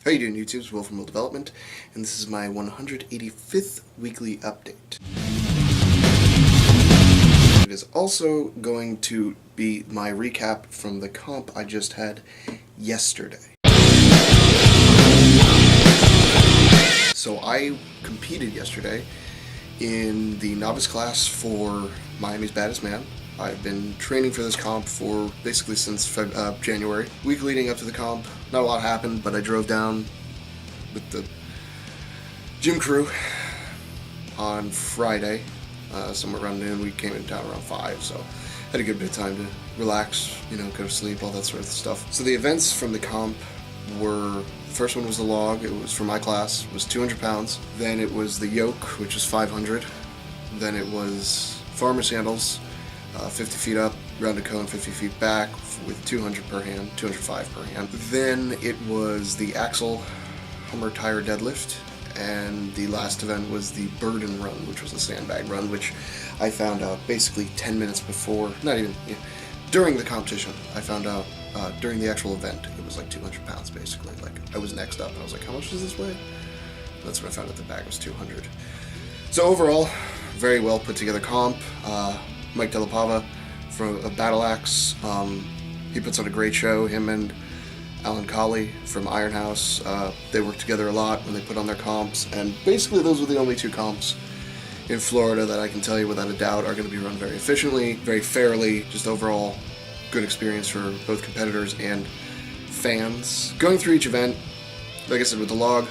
How you doing, YouTube? It's Will from Will Development, and this is my 185th weekly update. It is also going to be my recap from the comp I just had yesterday. So I competed yesterday in the novice class for Miami's Baddest Man. I've been training for this comp for basically since January. Week leading up to the comp, not a lot happened, but I drove down with the gym crew on Friday, somewhere around noon. We came in town around 5, so had a good bit of time to relax, go to sleep, all that sort of stuff. So the events from the comp were, the first one was the log. It was for my class. It was 200 pounds. Then it was the yoke, which was 500. Then it was farmer sandals, 50 feet up, rounded cone, 50 feet back, with 200 per hand, 205 per hand. Then it was the axle Hummer tire deadlift, and the last event was the burden run, which was a sandbag run, which I found out basically 10 minutes before, not even, during the competition. I found out during the actual event, it was like 200 pounds basically. Like, I was next up, and I was like, how much does this weigh? That's when I found out the bag was 200. So overall, very well put together comp. Mike Della Pava from Battle Axe, he puts on a great show. Him and Alan Colley from Iron House, they work together a lot when they put on their comps, and basically those are the only two comps in Florida that I can tell you without a doubt are going to be run very efficiently, very fairly, just overall good experience for both competitors and fans. Going through each event, like I said with the log,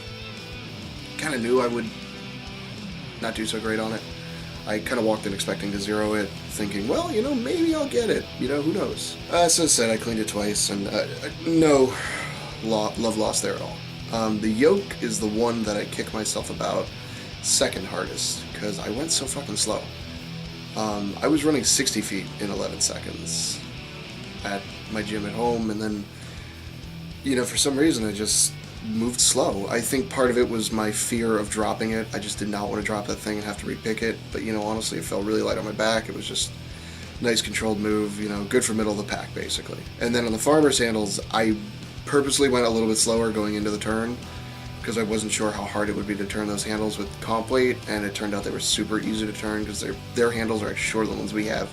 kind of knew I would not do so great on it. I kind of walked in expecting to zero it, thinking, well, maybe I'll get it. Who knows? So I said, I cleaned it twice, and no love lost there at all. The yoke is the one that I kick myself about second hardest, because I went so fucking slow. I was running 60 feet in 11 seconds at my gym at home, and then, for some reason I just moved slow. I think part of it was my fear of dropping it. I just did not want to drop that thing and have to repick it, but honestly it felt really light on my back. It was just nice controlled move, good for middle of the pack basically. And then on the farmer sandals, I purposely went a little bit slower going into the turn because I wasn't sure how hard it would be to turn those handles with comp weight, and it turned out they were super easy to turn because their handles are actually shorter than the ones we have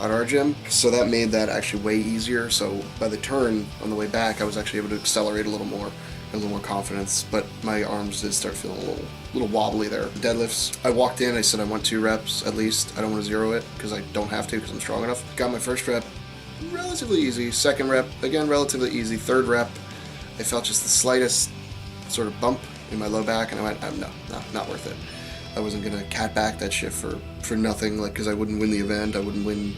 at our gym, so that made that actually way easier. So by the turn on the way back, I was actually able to accelerate a little more, a little more confidence, but my arms did start feeling a little wobbly there. Deadlifts, I walked in, I said I want 2 reps at least. I don't want to zero it because I don't have to because I'm strong enough. Got my first rep, relatively easy. Second rep, again, relatively easy. Third rep, I felt just the slightest sort of bump in my low back, and I went, no, not worth it. I wasn't going to cat back that shit for nothing, because I wouldn't win the event, I wouldn't win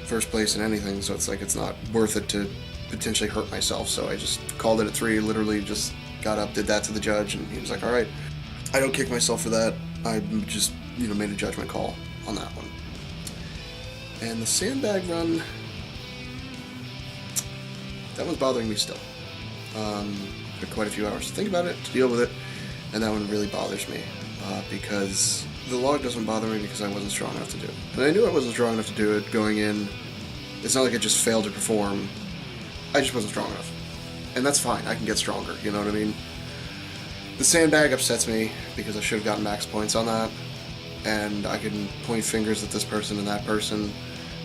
first place in anything, so it's not worth it to potentially hurt myself. So I just called it at 3, literally just got up, did that to the judge, and he was like, all right. I don't kick myself for that. I just, made a judgment call on that one. And the sandbag run, that one's bothering me still. Took quite a few hours to think about it, to deal with it, and that one really bothers me, because the log doesn't bother me because I wasn't strong enough to do it. And I knew I wasn't strong enough to do it going in. It's not like I just failed to perform. I just wasn't strong enough. And that's fine, I can get stronger, you know what I mean? The sandbag upsets me because I should have gotten max points on that, and I can point fingers at this person and that person,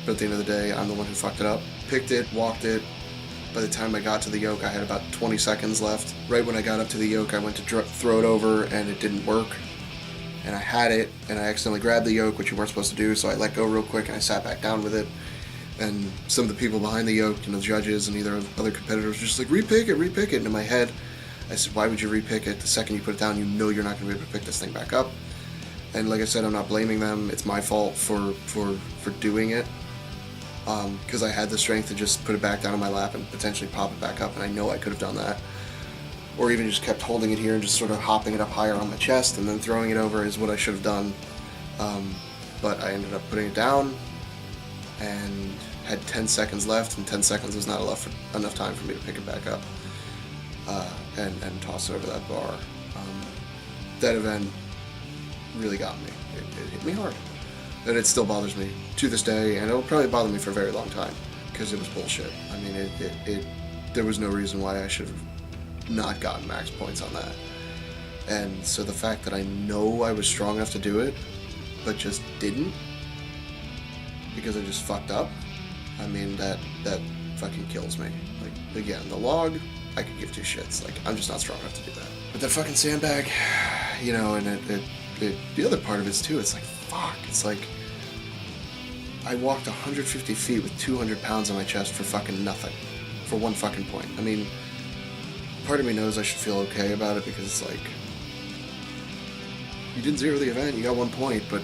but at the end of the day, I'm the one who fucked it up. Picked it, walked it. By the time I got to the yoke, I had about 20 seconds left. Right when I got up to the yoke, I went to throw it over, and it didn't work. And I had it, and I accidentally grabbed the yoke, which you weren't supposed to do, so I let go real quick, and I sat back down with it. And some of the people behind the yoke, the judges and either other competitors, were just like, repick it. And in my head, I said, why would you repick it? The second you put it down, you're not going to be able to pick this thing back up. And like I said, I'm not blaming them. It's my fault for doing it. Because I had the strength to just put it back down on my lap and potentially pop it back up, and I know I could have done that. Or even just kept holding it here and just sort of hopping it up higher on my chest and then throwing it over is what I should have done. But I ended up putting it down and had 10 seconds left, and 10 seconds was not enough time for me to pick it back up and toss it over that bar. That event really got me. It hit me hard. And it still bothers me to this day, and it'll probably bother me for a very long time because it was bullshit. I mean, there was no reason why I should have not gotten max points on that. And so the fact that I know I was strong enough to do it, but just didn't, because I just fucked up, I mean, that fucking kills me. Like, again, the log, I could give two shits. Like, I'm just not strong enough to do that. But that fucking sandbag, you know, and the other part of it is too, it's like, fuck, it's like, I walked 150 feet with 200 pounds on my chest for fucking nothing. For one fucking point. I mean, part of me knows I should feel okay about it because it's like, you didn't zero the event, you got 1 point, but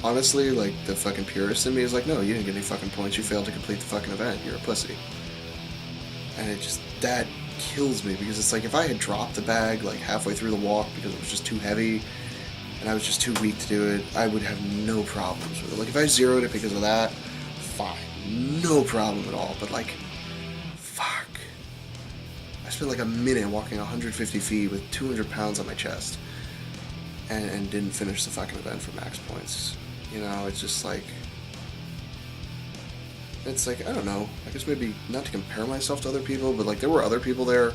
honestly, like, the fucking purist in me is like, no, you didn't get any fucking points, you failed to complete the fucking event, you're a pussy. And it just, that kills me, because it's like, if I had dropped the bag, like, halfway through the walk because it was just too heavy, and I was just too weak to do it, I would have no problems with it. Like, if I zeroed it because of that, fine, no problem at all, but like, fuck. I spent like a minute walking 150 feet with 200 pounds on my chest, and didn't finish the fucking event for max points. You know, it's just like, it's like, I don't know, I guess maybe not to compare myself to other people, but like, there were other people there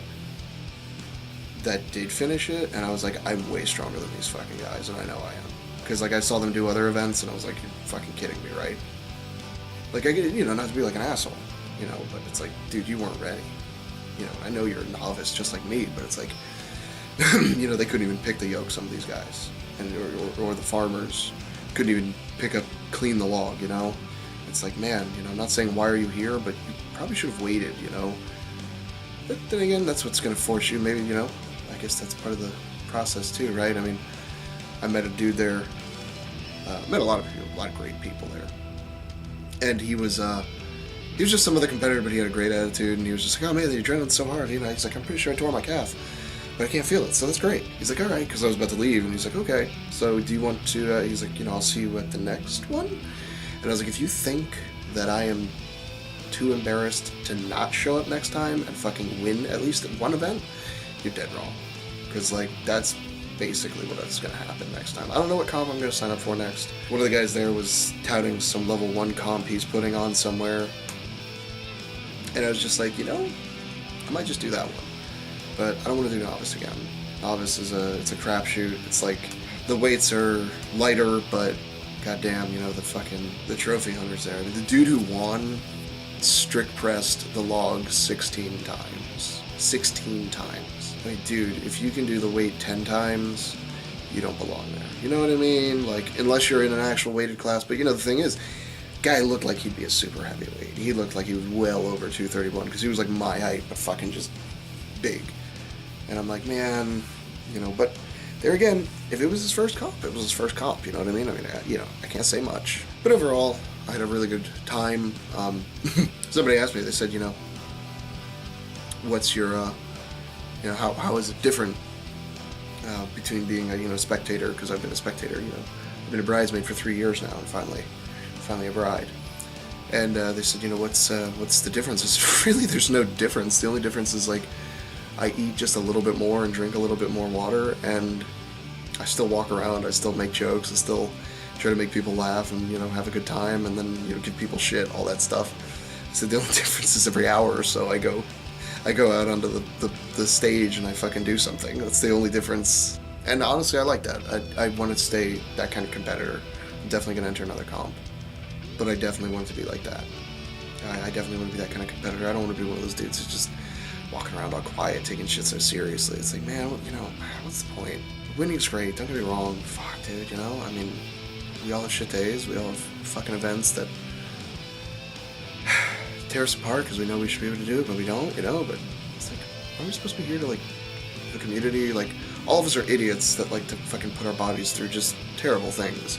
that did finish it, and I was like, I'm way stronger than these fucking guys, and I know I am. Because like, I saw them do other events, and I was like, you're fucking kidding me, right? Like, I get, you know, not to be like an asshole, you know, but it's like, dude, you weren't ready. You know, I know you're a novice just like me, but it's like, you know, they couldn't even pick the yoke, some of these guys, and or the farmers couldn't even clean the log, you know. It's like, man, you know, I'm not saying why are you here, but you probably should have waited, you know. But then again, that's what's going to force you, maybe, you know, I guess that's part of the process too, right? I mean, I met a dude there, met a lot of people, a lot of great people there, and he was just some other competitor, but he had a great attitude, and he was just like, oh man, the adrenaline's so hard, you know. He's like, I'm pretty sure I tore my calf, but I can't feel it, so that's great. He's like, all right, because I was about to leave, and he's like, okay, so do you want to, he's like, you know, I'll see you at the next one, and I was like, if you think that I am too embarrassed to not show up next time and fucking win at least at one event, you're dead wrong, because like, that's basically what's going to happen next time. I don't know what comp I'm going to sign up for next. One of the guys there was touting some level 1 comp he's putting on somewhere, and I was just like, you know, I might just do that one. But I don't want to do Novice again. Novice is it's a crapshoot. It's like, the weights are lighter, but goddamn, you know, the trophy hunters there. The dude who won strict pressed the log 16 times. 16 times. I mean, dude, if you can do the weight 10 times, you don't belong there. You know what I mean? Like, unless you're in an actual weighted class. But, you know, the thing is, guy looked like he'd be a super heavyweight. He looked like he was well over 231, because he was like my height, but fucking just big. And I'm like, man, you know, but there again, if it was his first comp, it was his first comp, you know what I mean? I mean, you know, I can't say much. But overall, I had a really good time. Somebody asked me, they said, you know, what's your, you know, how is it different between being a, you know, spectator, because I've been a spectator, you know, I've been a bridesmaid for 3 years now, and finally a bride. And they said, you know, what's the difference? It's really, there's no difference. The only difference is, like, I eat just a little bit more and drink a little bit more water, and I still walk around, I still make jokes, I still try to make people laugh and, you know, have a good time, and then, you know, give people shit, all that stuff. So the only difference is every hour or so I go out onto the stage and I fucking do something. That's the only difference. And honestly, I like that. I want to stay that kind of competitor. I'm definitely going to enter another comp. But I definitely want it to be like that. I definitely want to be that kind of competitor. I don't want to be one of those dudes who's just walking around all quiet, taking shit so seriously. It's like, man, you know, what's the point? Winning's great, don't get me wrong. Fuck, dude, you know? I mean, we all have shit days. We all have fucking events that tear us apart because we know we should be able to do it, but we don't, you know? But it's like, are we supposed to be here to, like, the community? Like, all of us are idiots that like to fucking put our bodies through just terrible things.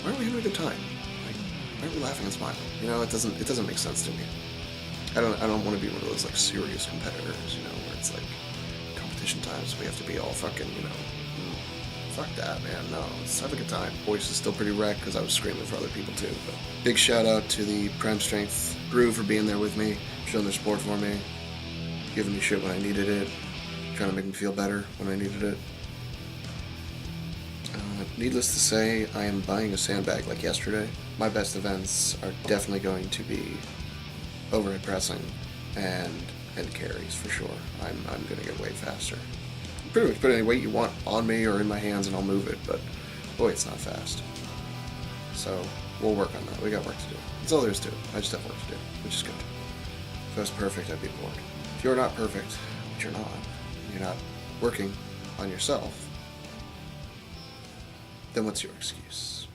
Why aren't we having a good time? Like, why aren't we laughing and smiling? You know, it doesn't make sense to me. I don't want to be one of those, like, serious competitors, you know, where it's like competition times, we have to be all fucking, you know, fuck that, man. No, let's have a good time. Voice is still pretty wrecked because I was screaming for other people too. But big shout out to the Prime Strength crew for being there with me, showing their support for me, giving me shit when I needed it, trying to make me feel better when I needed it. Needless to say, I am buying a sandbag like yesterday. My best events are definitely going to be overhead pressing and and carries for sure. I'm gonna get way faster. Pretty much put any weight you want on me or in my hands and I'll move it, but boy, it's not fast. So we'll work on that. We got work to do. That's all there is to it. I just have work to do, which is good. If I was perfect, I'd be bored. If you're not perfect, which you're not working on yourself, then what's your excuse?